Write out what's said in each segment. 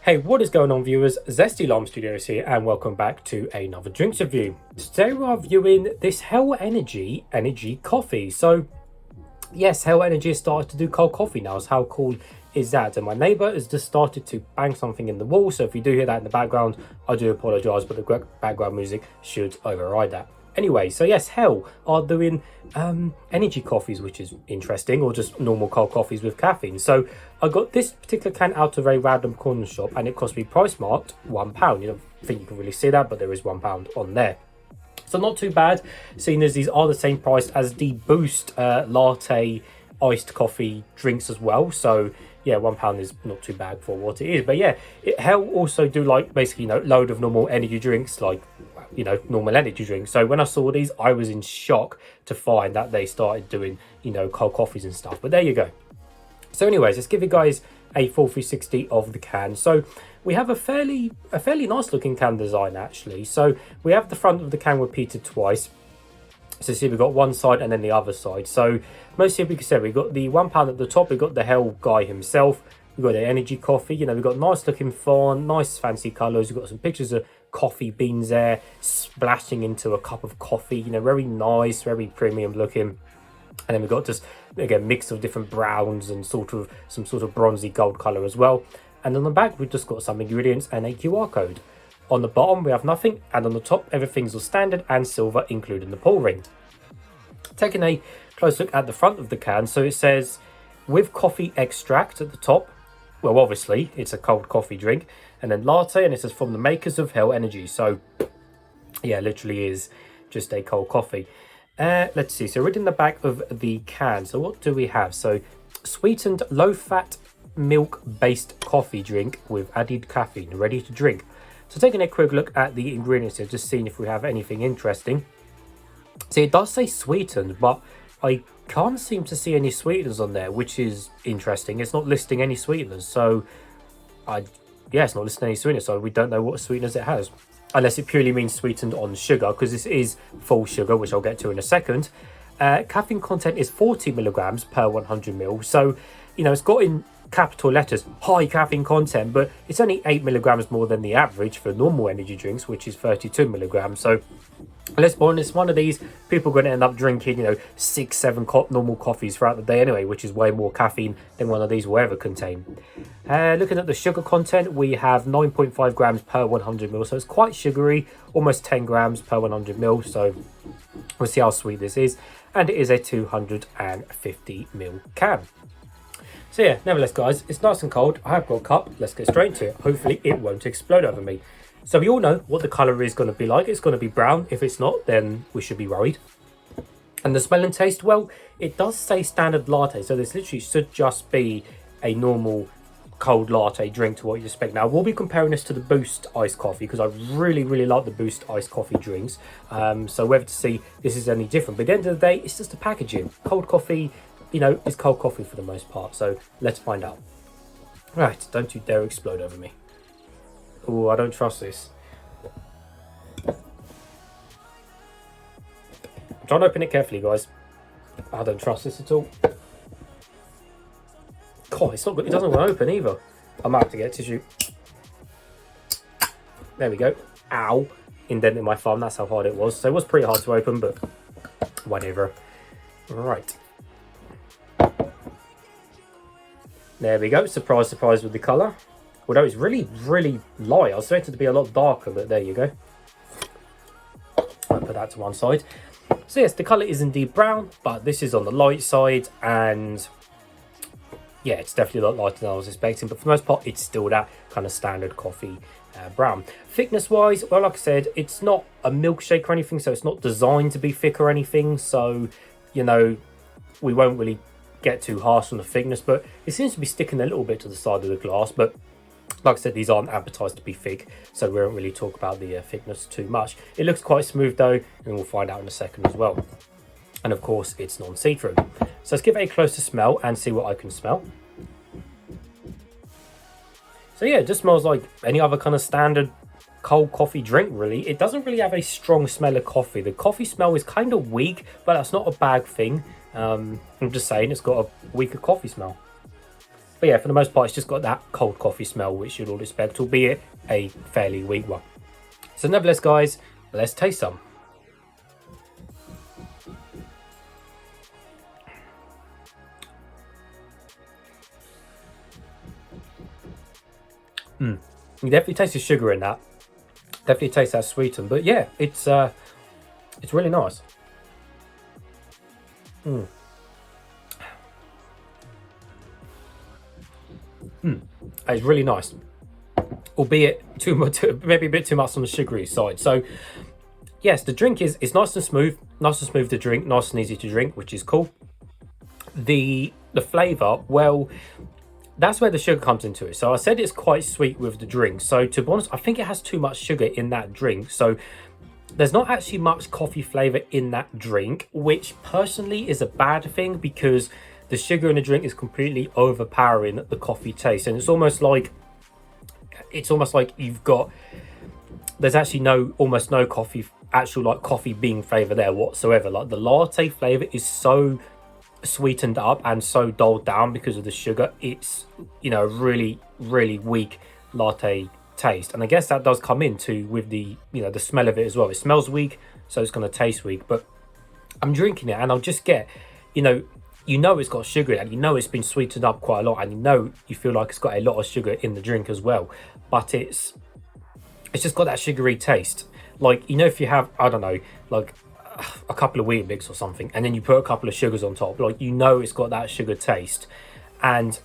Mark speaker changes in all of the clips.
Speaker 1: Hey, what is going on, viewers? Zesty Lime Studios here, and welcome back to another drinks review. Today we're reviewing this Hell Energy coffee. So, yes, Hell Energy has started to do cold coffee now. So how cool is that? And my neighbour has just started to bang something in the wall. So if you do hear that in the background, I do apologise, but the background music should override that. Anyway, so yes, Hell are doing energy coffees, which is interesting, or just normal cold coffees with caffeine. So I got this particular can out of a random corner shop, and it cost me price marked £1. You don't think you can really see that, but there is £1 on there. So not too bad, seeing as these are the same price as the Boost Latte iced coffee drinks as well. So yeah, £1 is not too bad for what it is. But yeah, Hell also do like basically, load of normal energy drinks, like, normal energy drinks. So when I saw these, I was in shock to find that they started doing, cold coffees and stuff. But there you go. So anyways, let's give you guys a full 360 of the can. So we have a fairly nice looking can design, actually. So we have the front of the can repeated twice. So see, we've got one side and then the other side. So mostly, we can say we've got the £1 at the top, we've got the Hell guy himself, we've got the energy coffee, we've got nice looking font, nice fancy colours, we've got some pictures of coffee beans there splashing into a cup of coffee, very nice, very premium looking. And then we've got just, again, mix of different browns and some sort of bronzy gold colour as well. And on the back, we've just got some ingredients and a QR code. On the bottom, we have nothing, and on the top, everything's all standard and silver, including the pull ring. Taking a close look at the front of the can, so it says, with coffee extract at the top. Well, obviously, it's a cold coffee drink. And then latte, and it says, from the makers of Hell Energy. So, yeah, literally is just a cold coffee. Let's see, so reading the back of the can, so what do we have? So, sweetened low-fat milk-based coffee drink with added caffeine, ready to drink. So taking a quick look at the ingredients here, just seeing if we have anything interesting. See, it does say sweetened, but I can't seem to see any sweeteners on there, which is interesting. It's not listing any sweeteners, so it's not listing any sweeteners, so we don't know what sweeteners it has. Unless it purely means sweetened on sugar, because this is full sugar, which I'll get to in a second. Caffeine content is 40 milligrams per 100 ml, so, it's got in capital letters high caffeine content, but it's only 8 milligrams more than the average for normal energy drinks, which is 32 milligrams. So let's be honest, one of these people are going to end up drinking 6-7 normal coffees throughout the day anyway, which is way more caffeine than one of these will ever contain. Looking at the sugar content, we have 9.5 grams per 100 ml, so it's quite sugary, almost 10 grams per 100 ml. So we'll see how sweet this is, and it is a 250 ml can. So yeah, nevertheless, guys, it's nice and cold. I have got a cup. Let's get straight into it. Hopefully it won't explode over me. So we all know what the colour is going to be like. It's going to be brown. If it's not, then we should be worried. And the smell and taste, well, it does say standard latte. So this literally should just be a normal cold latte drink to what you expect. Now, we'll be comparing this to the Boost iced coffee, because I really, really like the Boost iced coffee drinks. So whether to see this is any different. But at the end of the day, it's just the packaging. Cold coffee, it's cold coffee for the most part. So let's find out. Right, don't you dare explode over me. Oh, I don't trust this. I'm trying to open it carefully, guys. I don't trust this at all. God, it's not good. It doesn't want to open either. I might have to get tissue. There we go. Ow. Indented my thumb. That's how hard it was. So it was pretty hard to open, but whatever. Right. There we go. Surprise, surprise with the colour. Although it's really, really light. I was expected to be a lot darker, but there you go. I'll put that to one side. So yes, the colour is indeed brown, but this is on the light side, and yeah, it's definitely a lot lighter than I was expecting, but for the most part, it's still that kind of standard coffee brown. Thickness-wise, well, like I said, it's not a milkshake or anything, so it's not designed to be thick or anything, so, we won't really get too harsh on the thickness, but it seems to be sticking a little bit to the side of the glass. But like I said, these aren't advertised to be thick, so we won't really talk about the thickness too much. It looks quite smooth though, and we'll find out in a second as well. And of course, it's non-see-through. So let's give it a closer smell and see what I can smell. So yeah, it just smells like any other kind of standard cold coffee drink, really. It doesn't really have a strong smell of coffee. The coffee smell is kind of weak, but that's not a bad thing. I'm just saying, it's got a weaker coffee smell. But yeah, for the most part, it's just got that cold coffee smell, which you'd all expect, albeit a fairly weak one. So nevertheless, guys, let's taste some. You definitely taste the sugar in that. Definitely taste that sweetened, but yeah, it's really nice. It's really nice, albeit too much, maybe a bit too much on the sugary side. So yes, the drink is nice and smooth to drink, nice and easy to drink, which is cool. The flavor, well, that's where the sugar comes into it. So I said it's quite sweet with the drink. So to be honest, I think it has too much sugar in that drink. So there's not actually much coffee flavor in that drink, which personally is a bad thing because the sugar in the drink is completely overpowering the coffee taste. And it's almost like you've got, there's actually almost no coffee, actual like coffee bean flavor there whatsoever. Like the latte flavor is so sweetened up and so dulled down because of the sugar. It's, you know, really weak latte taste, and I guess that does come into with the, you know, the smell of it as well. It smells weak, so it's going to taste weak. But I'm drinking it and I'll just get, you know it's got sugar in it, and you know it's been sweetened up quite a lot, and you feel like it's got a lot of sugar in the drink as well, but it's just got that sugary taste. Like, you know, if you have, I don't know, like a couple of Weetabix or something, and then you put a couple of sugars on top, like, you know it's got that sugar taste, and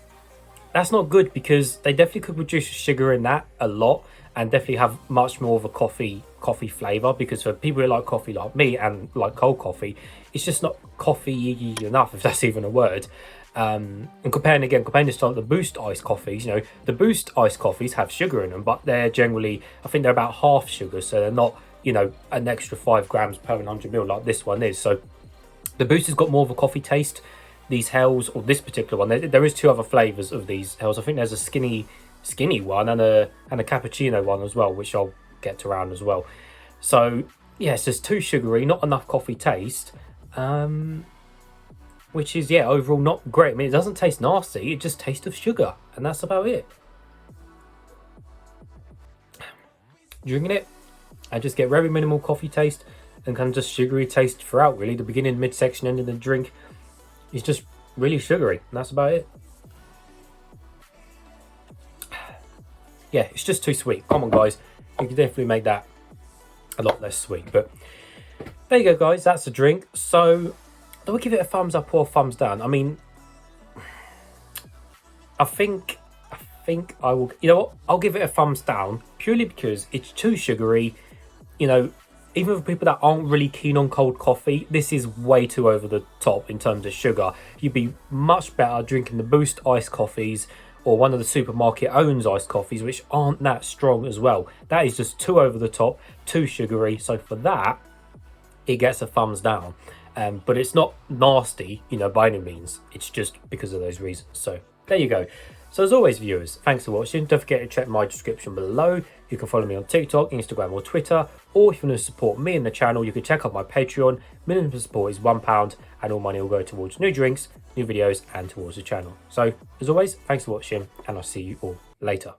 Speaker 1: that's not good because they definitely could reduce sugar in that a lot and definitely have much more of a coffee flavor, because for people who like coffee like me and like cold coffee, it's just not coffee enough, if that's even a word. And comparing this to like the Boost iced coffees, you know, the Boost iced coffees have sugar in them, but they're generally, I think they're about half sugar, so they're not, you know, an extra 5 grams per 100 ml like this one is. So the Boost has got more of a coffee taste. These Hells, or this particular one, there is 2 other flavors of these Hells. I think there's a skinny one and a cappuccino one as well, which I'll get to around as well. So yeah, it's just too sugary, not enough coffee taste, which is, yeah, overall not great. I mean, it doesn't taste nasty, it just tastes of sugar, and that's about it. Drinking it, I just get very minimal coffee taste and kind of just sugary taste throughout, really. The beginning, midsection, end of the drink is just really sugary, and that's about it. Yeah, it's just too sweet. Come on, guys, you can definitely make that a lot less sweet. But there you go, guys, that's the drink. So do I give it a thumbs up or a thumbs down? I mean, I think I will, you know what, I'll give it a thumbs down, purely because it's too sugary. You know, even for people that aren't really keen on cold coffee, this is way too over the top in terms of sugar. You'd be much better drinking the Boost iced coffees or one of the supermarket owns iced coffees, which aren't that strong as well. That is just too over the top, too sugary. So for that, it gets a thumbs down. But it's not nasty, you know, by any means. It's just because of those reasons. So there you go. So as always, viewers, thanks for watching. Don't forget to check my description below. You can follow me on TikTok, Instagram or Twitter. Or if you want to support me and the channel, you can check out my Patreon. Minimum support is £1 and all money will go towards new drinks, new videos and towards the channel. So as always, thanks for watching and I'll see you all later.